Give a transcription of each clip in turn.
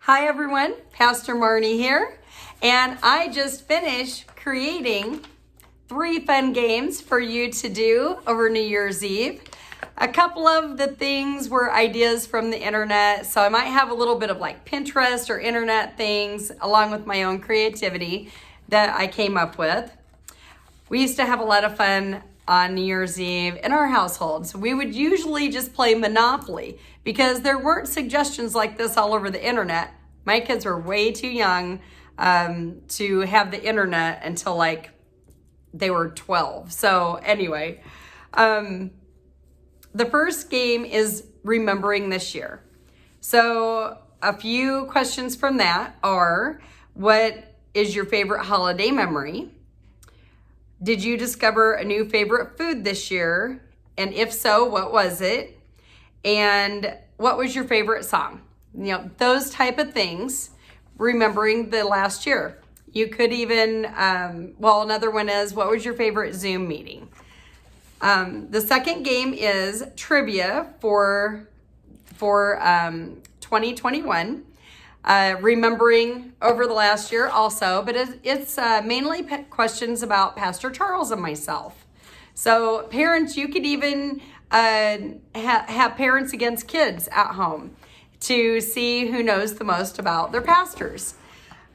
Hi everyone, Pastor Marnie here, and I just finished creating 3 fun games for you to do over New Year's Eve. A couple of the things were ideas from the internet, so I might have a little bit of like Pinterest or internet things along with my own creativity that I came up with. We used to have a lot of fun on New Year's Eve in our households. We would usually just play Monopoly because there weren't suggestions like this all over the internet. My kids were way too young to have the internet until like they were 12. So anyway, the first game is remembering this year. So a few questions from that are, what is your favorite holiday memory? Did you discover a new favorite food this year? And if so, what was it? And what was your favorite song? You know, those type of things, remembering the last year. You could even, another one is, what was your favorite Zoom meeting? The second game is trivia for 2021. Remembering over the last year also, but it's mainly questions about Pastor Charles and myself. So parents, you could even have parents against kids at home to see who knows the most about their pastors.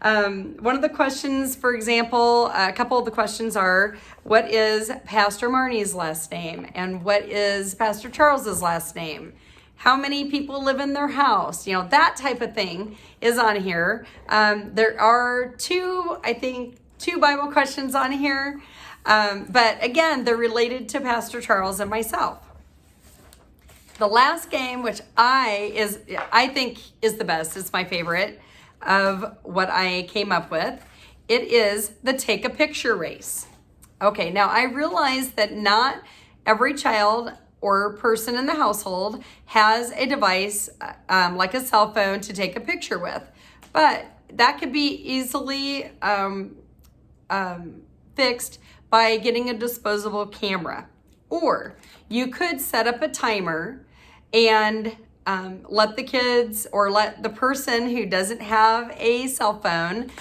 One of the questions, for example, a couple of the questions are, what is Pastor Marnie's last name? And what is Pastor Charles's last name? How many people live in their house? You know, that type of thing is on here. There are two Bible questions on here. But again, they're related to Pastor Charles and myself. The last game, which I think is the best, it's my favorite of what I came up with. It is the take a picture race. Okay, now I realize that not every child or person in the household has a device like a cell phone to take a picture with. But that could be easily fixed by getting a disposable camera. Or you could set up a timer and let the kids or let the person who doesn't have a cell phone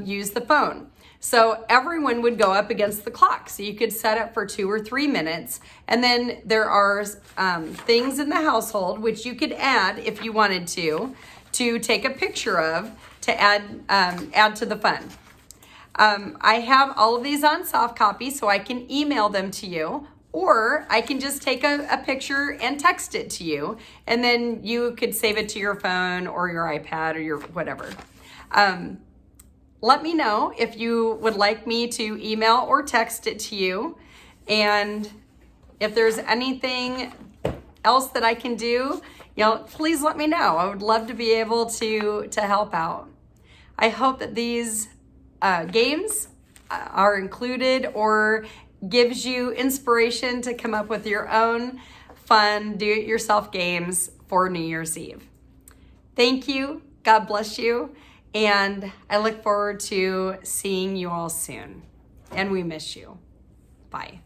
use the phone. So everyone would go up against the clock. So you could set it for 2 or 3 minutes. And then there are things in the household which you could add if you wanted to take a picture of to add to the fun. I have all of these on soft copy so I can email them to you, or I can just take a picture and text it to you. And then you could save it to your phone or your iPad or your whatever. Let me know if you would like me to email or text it to you. And if there's anything else that I can do, please let me know. I would love to be able to help out. I hope that these games are included or gives you inspiration to come up with your own fun do-it-yourself games for New Year's Eve. Thank you. God bless you. And I look forward to seeing you all soon. And we miss you. Bye.